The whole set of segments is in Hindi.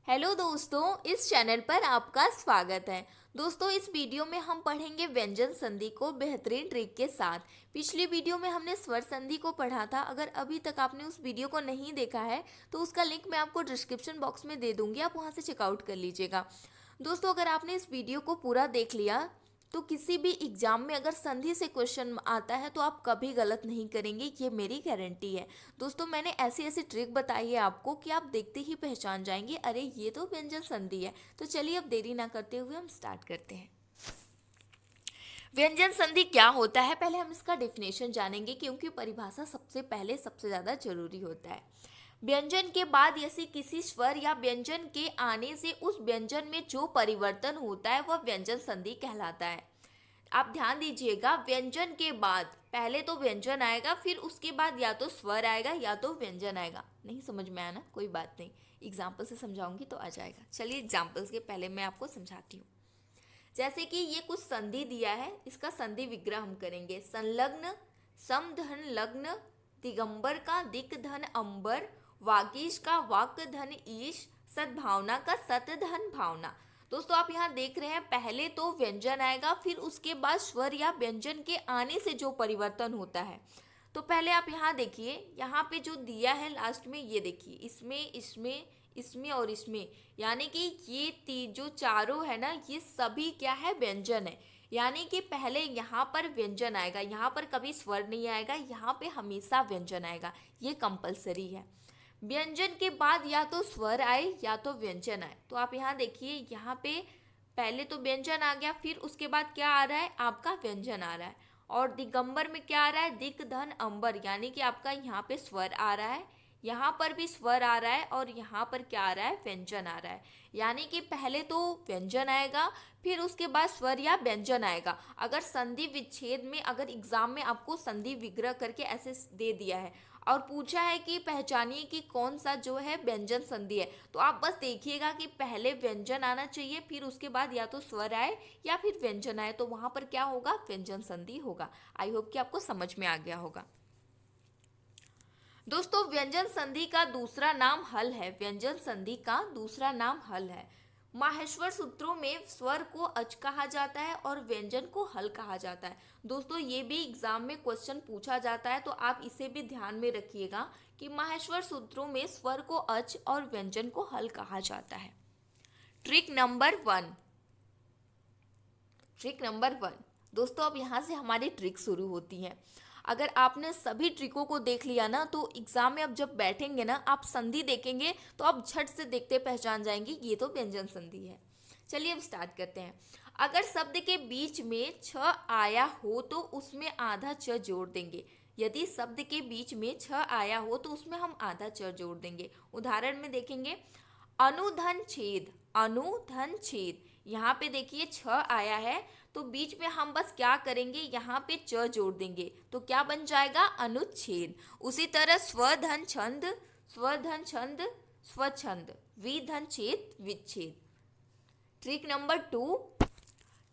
हेलो दोस्तों, इस चैनल पर आपका स्वागत है। दोस्तों, इस वीडियो में हम पढ़ेंगे व्यंजन संधि को बेहतरीन ट्रिक के साथ। पिछली वीडियो में हमने स्वर संधि को पढ़ा था। अगर अभी तक आपने उस वीडियो को नहीं देखा है तो उसका लिंक मैं आपको डिस्क्रिप्शन बॉक्स में दे दूंगी, आप वहां से चेकआउट कर लीजिएगा। दोस्तों, अगर आपने इस वीडियो को पूरा देख लिया तो किसी भी एग्जाम में अगर संधि से क्वेश्चन आता है तो आप कभी गलत नहीं करेंगे, ये मेरी गारंटी है। दोस्तों, मैंने ऐसी ऐसी ट्रिक बताई है आपको कि आप देखते ही पहचान जाएंगे, अरे ये तो व्यंजन संधि है। तो चलिए अब देरी ना करते हुए हम स्टार्ट करते हैं। व्यंजन संधि क्या होता है, पहले हम इसका डेफिनेशन जानेंगे, क्योंकि परिभाषा सबसे पहले सबसे ज़्यादा जरूरी होता है। व्यंजन के बाद यदि किसी स्वर या व्यंजन के आने से उस व्यंजन में जो परिवर्तन होता है वह व्यंजन संधि कहलाता है। आप ध्यान दीजिएगा, व्यंजन के बाद पहले तो व्यंजन आएगा, फिर उसके बाद या तो स्वर आएगा या तो व्यंजन आएगा। नहीं समझ में आया ना, कोई बात नहीं, एग्जाम्पल से समझाऊंगी तो आ जाएगा। चलिए एग्जाम्पल्स के पहले मैं आपको समझाती हूँ। जैसे कि ये कुछ संधि दिया है, इसका संधि विग्रह हम करेंगे। संलग्न, समधन लग्न, दिगंबर का दिक धन अंबर, वागीश का वाक धन ईश, सद्भावना का सतधन भावना। दोस्तों, आप यहाँ देख रहे हैं, पहले तो व्यंजन आएगा, फिर उसके बाद स्वर या व्यंजन के आने से जो परिवर्तन होता है। तो पहले आप यहाँ देखिए, यहाँ पे जो दिया है लास्ट में, ये देखिए, इसमें इसमें इसमें और इसमें, यानी कि ये जो चारों है ना, ये सभी क्या है, व्यंजन है। यानी कि पहले यहाँ पर व्यंजन आएगा, यहाँ पर कभी स्वर नहीं आएगा, यहाँ पे हमेशा व्यंजन आएगा, ये कंपलसरी है। व्यंजन के बाद या तो स्वर आए या तो व्यंजन आए। तो आप यहाँ देखिए, यहाँ पे पहले तो व्यंजन आ गया, फिर उसके बाद क्या आ रहा है, आपका व्यंजन आ रहा है। और दिगंबर में क्या आ रहा है, दिक धन अंबर, यानी कि आपका यहाँ पे स्वर आ रहा है, यहाँ पर भी स्वर आ रहा है, और यहाँ पर क्या आ रहा है, व्यंजन आ रहा है। यानी कि पहले तो व्यंजन आएगा, फिर उसके बाद स्वर या व्यंजन आएगा। अगर संधि विच्छेद में, अगर एग्जाम में आपको संधि विग्रह करके ऐसे दे दिया है और पूछा है कि पहचानिए कि कौन सा जो है व्यंजन संधि है, तो आप बस देखिएगा कि पहले व्यंजन आना चाहिए, फिर उसके बाद या तो स्वर आए या फिर व्यंजन आए, तो वहां पर क्या होगा, व्यंजन संधि होगा। आई होप कि आपको समझ में आ गया होगा। दोस्तों, व्यंजन संधि का दूसरा नाम हल है। व्यंजन संधि का दूसरा नाम हल है। माहेश्वर सूत्रों में स्वर को अच कहा जाता है और व्यंजन को हल कहा जाता है। दोस्तों, ये भी एग्जाम में क्वेश्चन पूछा जाता है, तो आप इसे भी ध्यान में रखिएगा कि माहेश्वर सूत्रों में स्वर को अच और व्यंजन को हल कहा जाता है। Trick number 1। Trick number 1। दोस्तों, अब यहाँ से हमारी ट्रिक शुरू होती है। अगर आपने सभी ट्रिकों को देख लिया ना, तो एग्जाम में अब जब बैठेंगे ना, आप संधि देखेंगे तो आप झट से देखते पहचान जाएंगे ये तो व्यंजन संधि है। चलिए अब स्टार्ट करते हैं। अगर शब्द के बीच में छ आया हो तो उसमें आधा च जोड़ देंगे। यदि शब्द के बीच में छ आया हो तो उसमें हम आधा च जोड़ देंगे। उदाहरण में देखेंगे, अनुधन छेद, अनुधन छेद। यहाँ पे देखिए छ आया है, तो बीच में हम बस क्या करेंगे, यहाँ पे च जोड़ देंगे, तो क्या बन जाएगा, अनुच्छेद। उसी तरह स्वधन छंद, स्वधन छंद, स्वच्छंद, विधन छेद, विच्छेद। Trick number 2।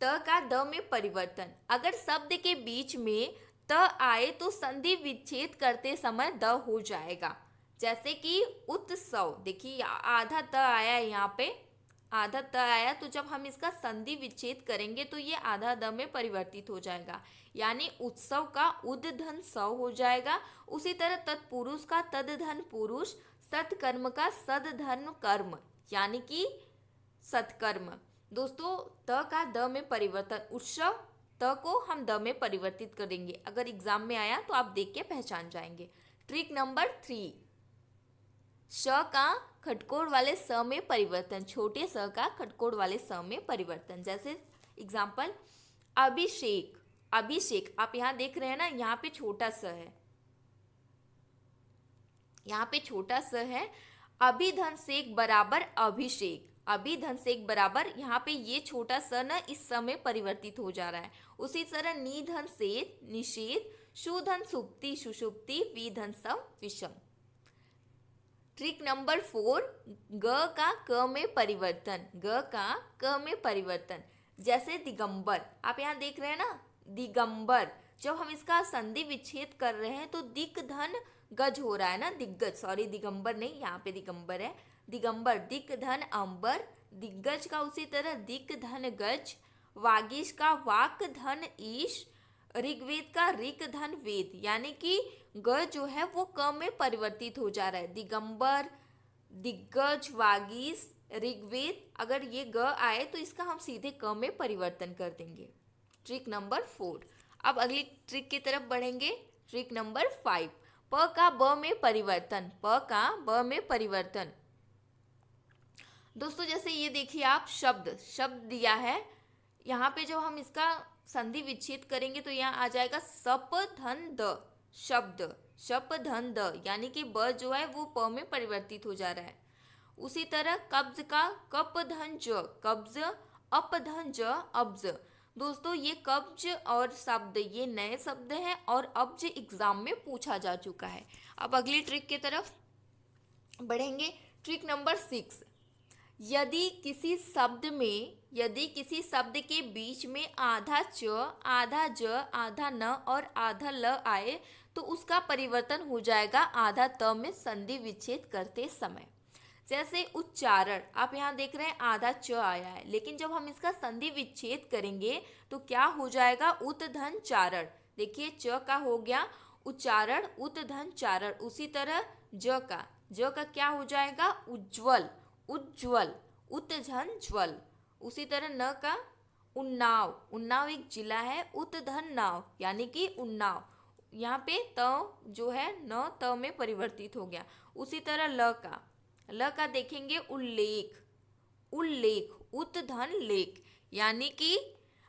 त का द में परिवर्तन। अगर शब्द के बीच में त आए तो संधि विच्छेद करते समय द हो जाएगा। जैसे कि उत्सव, देखिए आधा त आया है, यहाँ पे आधा त आया, तो जब हम इसका संधि विच्छेद करेंगे तो ये आधा द में परिवर्तित हो जाएगा, यानी उत्सव का उद धन सव हो जाएगा। उसी तरह तत्पुरुष का तद धन पुरुष, सत्कर्म का सद धन कर्म, यानी कि सत्कर्म। दोस्तों, त का द में परिवर्तन, उत्सव, त को हम द में परिवर्तित करेंगे। अगर एग्जाम में आया तो आप देख के पहचान जाएंगे। Trick number 3। श का खटकोड़ वाले स में परिवर्तन, छोटे स का खटकोड़ वाले स में परिवर्तन। जैसे एग्जाम्पल, अभिषेक, अभिषेक, आप यहाँ देख रहे हैं ना, यहाँ पे छोटा स है, यहाँ पे छोटा स है। अभिधन सेक बराबर अभिषेक, अभिधन सेक बराबर, यहाँ पे ये छोटा स न इस स में परिवर्तित हो जा रहा है। उसी तरह निधन सेत, निषेध, सुधन सुप्ति, सुषुप्ति, विधन सम, विषम। Trick number 4। ग का क में परिवर्तन, ग का क में परिवर्तन। जैसे दिगंबर, आप यहाँ देख रहे हैं ना, दिगंबर, जब हम इसका संधि विच्छेद कर रहे हैं तो दिक धन गज हो रहा है ना, दिग्गज, सॉरी दिगंबर नहीं, यहाँ पे दिगंबर है, दिगंबर, दिक धन अंबर, दिग्गज का उसी तरह दिक धन गज, वागीश का वाक धन ईश, ऋग्वेद का ऋक धन वेद, यानी कि ग जो है वो क में परिवर्तित हो जा रहा है। दिगंबर, दिग्गज, वागीश, ऋग्वेद, अगर ये ग आए तो इसका हम सीधे क में परिवर्तन कर देंगे। Trick number 4। अब अगली ट्रिक की तरफ बढ़ेंगे। ट्रिक नंबर 5, प का ब में परिवर्तन, प का ब में परिवर्तन। दोस्तों जैसे ये देखिए आप शब्द दिया है, यहाँ पे जो हम इसका संधि विच्छेद करेंगे तो यहाँ आ जाएगा सप धन द, शब्द, शप धन द, यानी कि ब जो है वो प में परिवर्तित हो जा रहा है। उसी तरह कब्ज का कप धन ज, कब्ज, अप धन ज, अब्ज। दोस्तों ये कब्ज और शब्द ये नए शब्द हैं और अब्ज एग्जाम में पूछा जा चुका है। अब अगली ट्रिक की तरफ बढ़ेंगे। ट्रिक नंबर 6, यदि किसी शब्द के बीच में आधा च, आधा ज, आधा न और आधा ल आए तो उसका परिवर्तन हो जाएगा आधा त में संधि विच्छेद करते समय। जैसे उच्चारण, आप यहाँ देख रहे हैं आधा च आया है, लेकिन जब हम इसका संधि विच्छेद करेंगे तो क्या हो जाएगा, उत धन चारण। देखिए च का हो गया उच्चारण, उत धन चारण। उसी तरह ज का क्या हो जाएगा, उज्ज्वल, उज्ज्वल, उत धन ज्वल। उसी तरह न का उन्नाव, उन्नाव एक जिला है, उत धन नाव, यानी कि उन्नाव। यहाँ पे त जो है न त में परिवर्तित हो गया। उसी तरह ल का देखेंगे उल्लेख, उल्लेख, उत धन लेख, यानी कि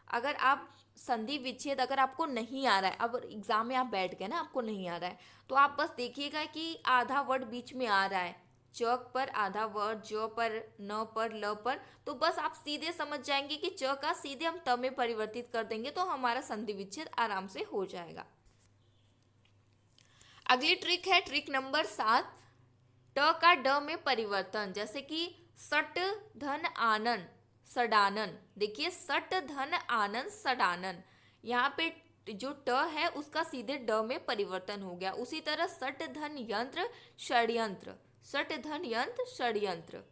अगर आप संधि विच्छेद अगर आपको नहीं आ रहा है, अब एग्जाम में आप बैठ गए ना, आपको नहीं आ रहा है, तो आप बस देखिएगा कि आधा वर्ड बीच में आ रहा है, च पर आधा वर्ड, ज पर, न पर, ल पर, तो बस आप सीधे समझ जाएंगे कि च का सीधे हम त में परिवर्तित कर देंगे तो हमारा संधि विच्छेद आराम से हो जाएगा। अगली ट्रिक है ट्रिक नंबर 7, ट का ड में परिवर्तन। जैसे कि सट धन आनन, सडानन। देखिए सट धन आनन, सडानन, यहाँ पे जो ट है उसका सीधे ड में परिवर्तन हो गया। उसी तरह सट धन यंत्र, षड्यंत्र, सट धन यंत्र, षड्यंत्र।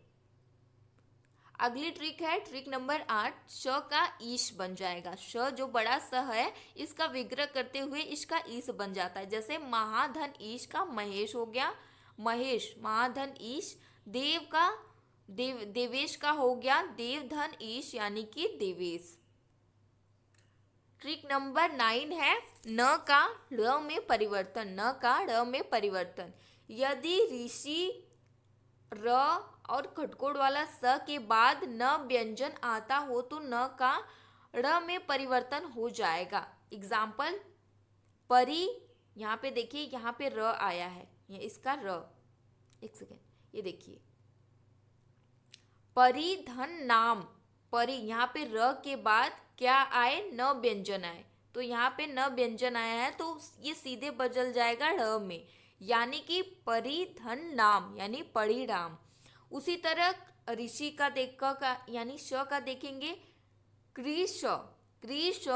अगली ट्रिक है ट्रिक नंबर 8, श का ईश बन जाएगा। श जो बड़ा स है इसका विग्रह करते हुए इसका ईश बन जाता है। जैसे महाधन ईश का महेश हो गया, महेश, महाधन ईश। देव का देवेश का हो गया देवधन ईश, यानी कि देवेश। ट्रिक नंबर 9 है न का ड़ में परिवर्तन, न का ड़ में परिवर्तन। यदि ऋषि र और खटकोड़ वाला स के बाद न व्यंजन आता हो तो न का ड़ में परिवर्तन हो जाएगा। एग्जाम्पल परी, यहाँ पे देखिए यहाँ पे र आया है, ये इसका र, एक सेकेंड, ये देखिए परिधन नाम, परि, यहाँ पे र के बाद क्या आए, न व्यंजन आए, तो यहाँ पे न व्यंजन आया है तो ये सीधे बदल जाएगा ड़ में, यानी कि परिधन नाम, यानी परिणाम। उसी तरह ऋषि का का यानी श का देखेंगे कृष, कृष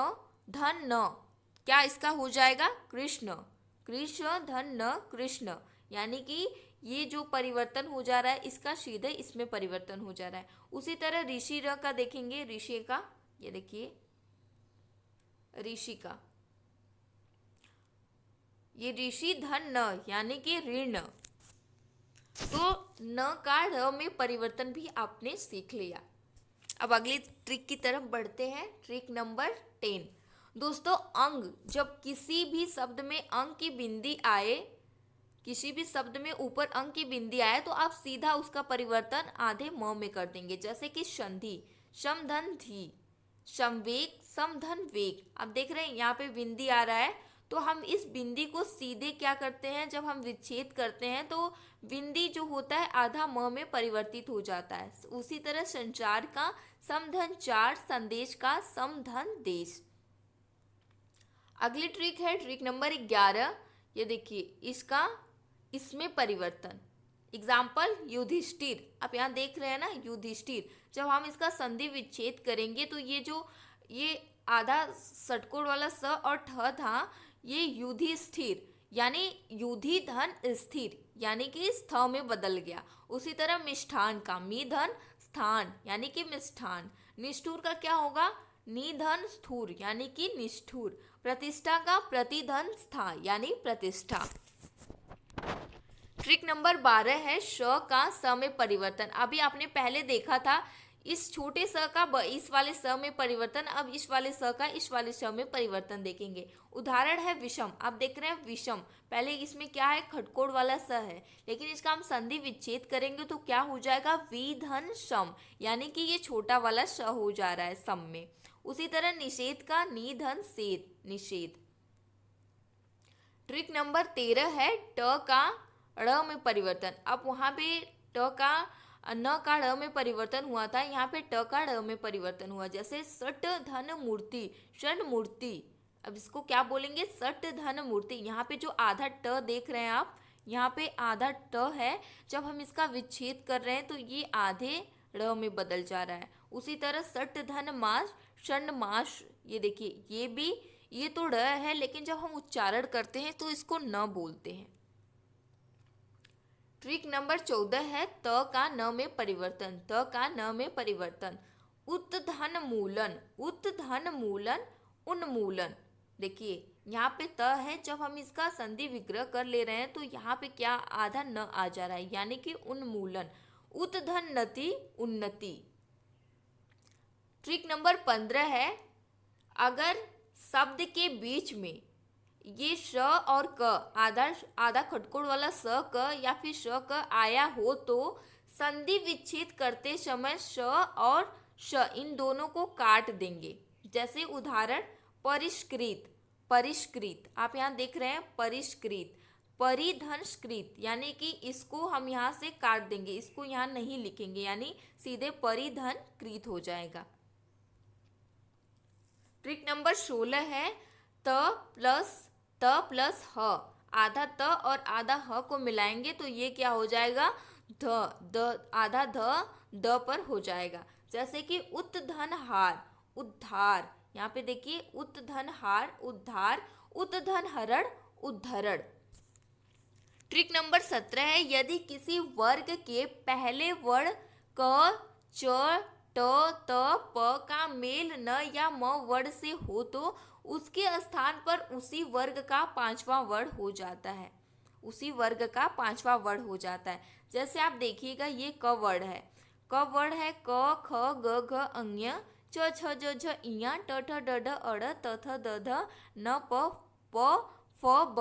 धन न, क्या इसका हो जाएगा कृष्ण, कृष धन न कृष्ण, यानी कि ये जो परिवर्तन हो जा रहा है इसका सीधे इसमें परिवर्तन हो जा रहा है। उसी तरह ऋषि र का देखेंगे, ऋषि का, ये देखिए ऋषि का, ये ऋषि धन न, यानी कि ऋण। तो न का र में परिवर्तन भी आपने सीख लिया। अब अगली ट्रिक की तरफ बढ़ते हैं। Trick number 10। दोस्तों अंग, जब किसी भी शब्द में अंग की बिंदी आए, किसी भी शब्द में ऊपर अंग की बिंदी आए तो आप सीधा उसका परिवर्तन आधे म में कर देंगे। जैसे कि संधि, सम धन धी, समवेग, सम धन वेग। आप देख रहे हैं यहाँ पे बिंदी आ रहा है तो हम इस बिंदी को सीधे क्या करते हैं, जब हम विच्छेद करते हैं तो बिंदी जो होता है आधा म में परिवर्तित हो जाता है। उसी तरह संचार का समधन चार, संदेश का समधन देश। अगली ट्रिक है ट्रिक नंबर 11। ये देखिए इसका इसमें परिवर्तन। एग्जाम्पल युधिष्ठिर, आप यहाँ देख रहे हैं ना युधिष्ठिर, जब हम इसका संधि विच्छेद करेंगे तो ये जो ये आधा षटकोण वाला स और ठ था, ये युधिष्ठिर यानी युधि धन स्थिर यानी कि स्थ में बदल गया। उसी तरह मिष्ठान का मी धन स्थान यानी कि मिष्ठान। निष्ठुर का क्या होगा, निधन स्थूर यानी कि निष्ठुर। प्रतिष्ठा का प्रतिधन स्था यानी प्रतिष्ठा। ट्रिक नंबर 12 है श का स में परिवर्तन। अभी आपने पहले देखा था इस छोटे स का इस वाले स में परिवर्तन, अब इस वाले स का इस वाले स में परिवर्तन देखेंगे। उदाहरण है विषम, आप देख रहे हैं विषम, पहले इसमें क्या है, खटकोड़ वाला स है, लेकिन इसका हम संधि विच्छेद करेंगे तो क्या हो जाएगा, विधन सम यानी कि ये छोटा वाला स हो जा रहा है सम में। उसी तरह निषेध का निधन सेद निषेध। ट्रिक नंबर 13 है ट का ड़ में परिवर्तन। अब वहां पे ट का न का ड़ में परिवर्तन हुआ था, यहाँ पे ट का ड़ में परिवर्तन हुआ। जैसे सट धन मूर्ति, षण मूर्ति, अब इसको क्या बोलेंगे, सट धन मूर्ति। यहाँ पे जो आधा ट देख रहे हैं आप, यहाँ पे आधा ट है, जब हम इसका विच्छेद कर रहे हैं तो ये आधे ड़ में बदल जा रहा है। उसी तरह सट धन मास, षण मास, ये देखिए ये भी, ये तो ड़ है लेकिन जब हम उच्चारण करते हैं तो इसको न बोलते हैं। ट्रिक नंबर 14 है त का न में परिवर्तन। त का न में परिवर्तन। उत्धन मूलन, उत्धन मूलन, उन्मूलन। देखिए यहाँ पे त है, जब हम इसका संधि विग्रह कर ले रहे हैं तो यहाँ पे क्या आधा न आ जा रहा है यानी कि उन्मूलन। उत्धन नति, उन्नति। ट्रिक नंबर 15 है अगर शब्द के बीच में ये श और क आधा आधा खटकोड़ वाला स क या फिर श क आया हो तो संधि विच्छेद करते समय श और श इन दोनों को काट देंगे। जैसे उदाहरण परिष्कृत, परिष्कृत, आप यहाँ देख रहे हैं परिष्कृत, परिधनस्कृत यानी कि इसको हम यहाँ से काट देंगे, इसको यहाँ नहीं लिखेंगे यानी सीधे परिधनकृत हो जाएगा। ट्रिक नंबर 16 है त प्लस ह, आधा त और आधा ह को मिलाएंगे तो ये क्या हो जाएगा, ध आधा द पर हो जाएगा। जैसे कि उत्धन हार, उद्धार, यहाँ पे देखिए उत्धन हार उद्धार, उत्धन हरण उद्धरण। ट्रिक नंबर 17 है यदि किसी वर्ग के पहले वर्ण क च ट त प का मेल न या म वर्ण से हो तो उसके स्थान पर उसी वर्ग का पांचवा वर्ण हो जाता है, उसी वर्ग का पांचवा वर्ण हो जाता है। जैसे आप देखिएगा ये क वर्ण है, क वर्ण है क ख ग घ अंग्य च छ ज झ इया ट ठ ड ढ अड़ त थ द ध न प फ ब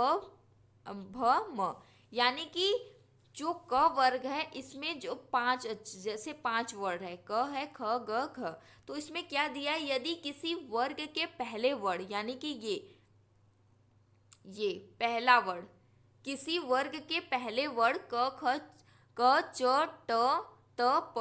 भ म, यानी कि जो क वर्ग है इसमें जो पांच, जैसे पांच वर्ण है, क है ख ग घ, तो इसमें क्या दिया है, यदि किसी वर्ग के पहले वर्ण यानी कि ये पहला वर्ण, किसी वर्ग के पहले वर्ण क च ट त प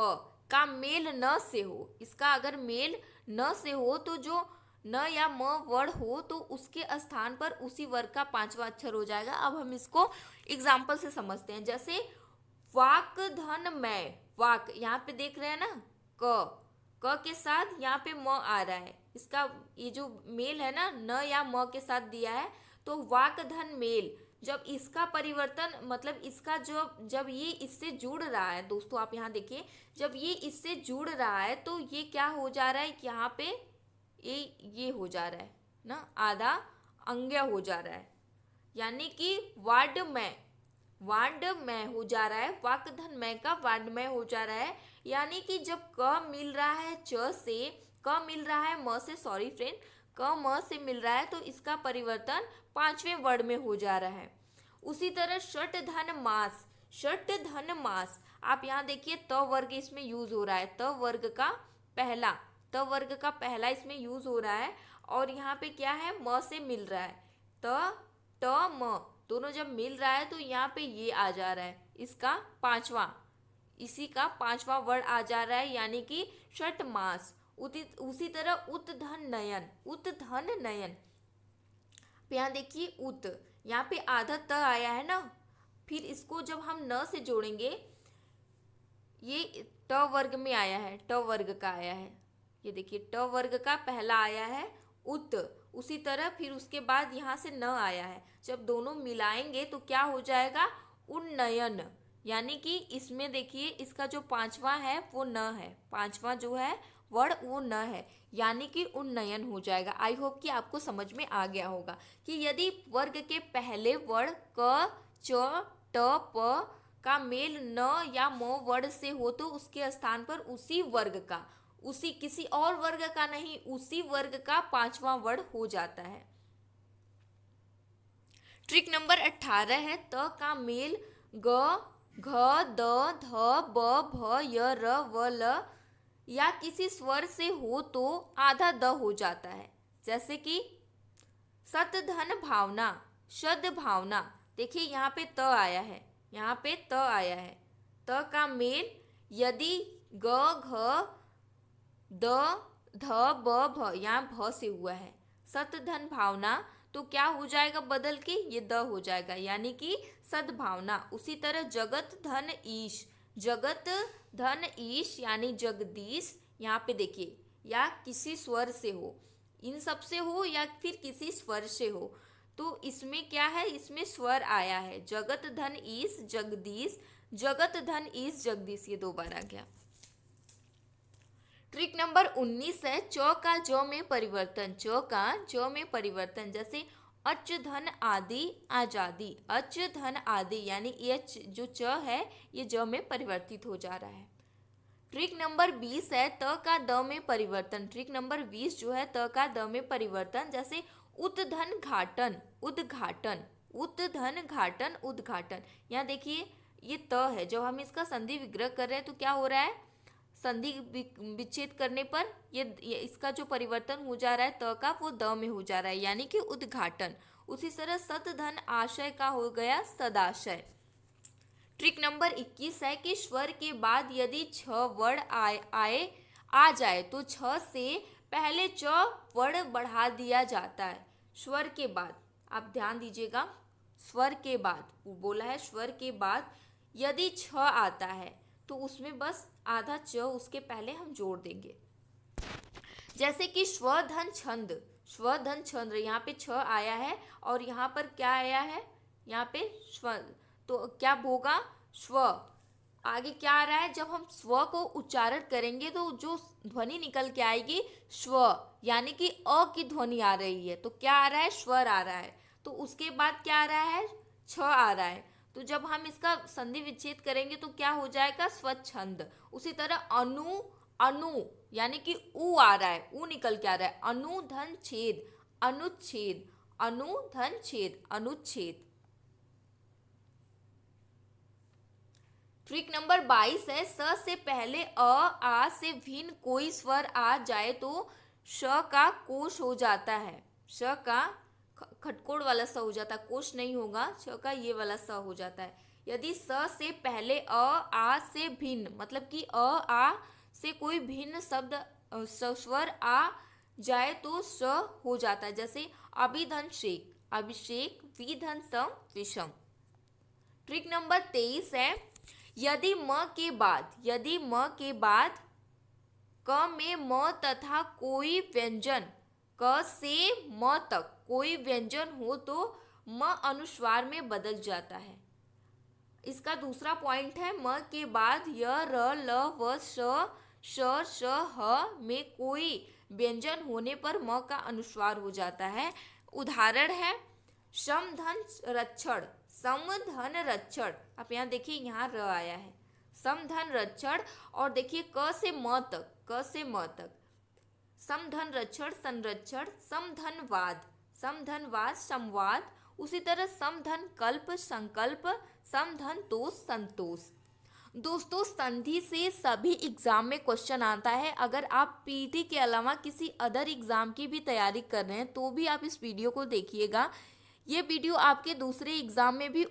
का मेल न से हो, इसका अगर मेल न से हो तो जो न या म वर्ण हो तो उसके स्थान पर उसी वर्ग का पांचवा अक्षर हो जाएगा। अब हम इसको एग्जाम्पल से समझते हैं। जैसे वाक धन मैं, वाक यहाँ पे देख रहे हैं ना, क के साथ यहाँ पे म आ रहा है, इसका ये जो मेल है ना न या म के साथ दिया है, तो वाक धन मेल, जब इसका परिवर्तन मतलब इसका जो जब ये इससे जुड़ रहा है दोस्तों, आप यहाँ देखिए जब ये इससे जुड़ रहा है तो ये क्या हो जा रहा है, यहाँ पे ये हो जा रहा है ना, आधा अंग्य हो जा रहा है, यानी कि वाड में हो जा रहा है, वाक धन में का वाड में हो जा रहा है। यानी कि जब क मिल रहा है च से, क मिल रहा है म से, सॉरी फ्रेंड, क म से मिल रहा है तो इसका परिवर्तन पांचवें वर्ण में हो जा रहा है। उसी तरह षट धन मास, षट धन मास, आप यहाँ देखिए त वर्ग इसमें यूज हो रहा है, त वर्ग का पहला इसमें यूज हो रहा है और यहाँ पे क्या है म से मिल रहा है, त म दोनों जब मिल रहा है तो यहाँ पे ये आ जा रहा है, इसका पांचवा, इसी का पांचवा वर्ण आ जा रहा है यानी कि षट मास। उसी तरह उत्धन नयन, उत्धन नयन, यहाँ देखिए उत, यहाँ पे आधा त आया है ना, फिर इसको जब हम न से जोड़ेंगे, ये ट वर्ग में आया है, ट वर्ग का आया है, ये देखिए ट वर्ग का पहला आया है उत, उसी तरह फिर उसके बाद यहाँ से न आया है, जब दोनों मिलाएंगे तो क्या हो जाएगा, उन्नयन। यानी कि इसमें देखिए इसका जो पांचवा है वो न है, पांचवा जो है वर्ड वो न है, यानी कि उन्नयन हो जाएगा। आई होप कि आपको समझ में आ गया होगा कि यदि वर्ग के पहले वर्ड क, च, ट, प का मेल न या म वर्ड से हो तो उसके स्थान पर उसी वर्ग का, उसी किसी और वर्ग का नहीं, उसी वर्ग का पांचवा वर्ड हो जाता है। ट्रिक नंबर 18 है त का मेल ग, घ, द, ध, ब, भ, य, र, व, ल या किसी स्वर से हो तो आधा द हो जाता है। जैसे कि सत धन भावना, शद भावना, देखिए यहाँ पे त आया है, यहाँ पे त आया है, त का मेल यदि ग, घ, द, ध, ब, भ, यहाँ भ से हुआ है, सत धन भावना तो क्या हो जाएगा बदल के, ये द हो जाएगा, यानी कि सद्भावना। उसी तरह जगत धन ईश, जगत धन ईश यानी जगदीश, यहाँ पे देखिए या किसी स्वर से हो, इन सब से हो या फिर किसी स्वर से हो, तो इसमें क्या है, इसमें स्वर आया है, जगत धन ईश जगदीश, जगत धन ईश जगदीश, ये दो बार आ गया। ट्रिक नंबर 19 है च का ज में परिवर्तन, च का ज में परिवर्तन, जैसे अच धन आदि आजादी, अच धन आदि यानी ये जो च है ये ज में परिवर्तित हो जा रहा है। ट्रिक नंबर 20 है त का द में परिवर्तन, ट्रिक नंबर 20 जो है त का द में परिवर्तन, जैसे उत धन घाटन उद्घाटन, उत धन घाटन उद्घाटन। यहाँ देखिए ये त है, जब हम इसका संधि विग्रह कर रहे हैं तो क्या हो रहा है, संधि विच्छेद करने पर ये इसका जो परिवर्तन हो जा रहा है त का वो द में हो जा रहा है, यानी कि उद्घाटन। उसी तरह सत धन आशय का हो गया सदाशय। ट्रिक नंबर 21 है कि स्वर के बाद यदि छ वर्ड आ जाए तो छ से पहले च वर्ड बढ़ा दिया जाता है। स्वर के बाद आप ध्यान दीजिएगा, स्वर के बाद बोला है, स्वर के बाद यदि छ आता है तो उसमें बस आधा च उसके पहले हम जोड़ देंगे। जैसे कि स्वधन छंद, स्वधन छंद, यहाँ पे छ आया है और यहाँ पर क्या आया है, यहाँ पे स्व, तो क्या होगा, स्व। आगे क्या आ रहा है, जब हम स्व को उच्चारण करेंगे तो जो ध्वनि निकल के आएगी स्व, यानी कि अ की ध्वनि आ रही है, तो क्या आ रहा है, स्वर आ रहा है, तो उसके बाद क्या आ रहा है, छ आ रहा है, तो जब हम इसका संधि विच्छेद करेंगे तो क्या हो जाएगा, स्वच्छंद। उसी तरह अनु, अनु यानी कि उ आ रहा है, उ निकल के आ रहा है, अनुधन छेद, अनुच्छेद, अनुधन छेद, अनुच्छेद। ट्रिक नंबर 22 है स से पहले अ आ से भिन्न कोई स्वर आ जाए तो श का कोश हो जाता है, श का खटकोड़ वाला स हो जाता है, कोश नहीं होगा, श का ये वाला स हो जाता है। यदि स से पहले अ आ से भिन्न, मतलब कि अ आ से कोई भिन्न शब्द स्वर आ जाए तो स हो जाता है, जैसे अभिधन शेख, अभिषेक, विधन सम, विषम। ट्रिक नंबर 23 है यदि म के बाद, यदि म के बाद क में म तथा कोई व्यंजन, क से म तक कोई व्यंजन हो तो म अनुस्वार में बदल जाता है। इसका दूसरा पॉइंट है म के बाद य, र, ल, व, श, ह में कोई व्यंजन होने पर म का अनुस्वार हो जाता है। उदाहरण है समधन रक्षण, समधन रक्षण, आप यहाँ देखिए यहाँ र आया है, समधन रक्षण, और देखिए क से म तक, क से म तक, समधन रक्षण, संरक्षण, समधनवाद, समधनवाद, संवाद। उसी तरह समधन कल्प, संकल्प, समधन तोष, संतोष। दोस्तों संधि से सभी एग्जाम में क्वेश्चन आता है। अगर आप पीटी के अलावा किसी अदर एग्जाम की भी तैयारी कर रहे हैं तो भी आप इस वीडियो को देखिएगा। ये वीडियो आपके दूसरे एग्जाम में भी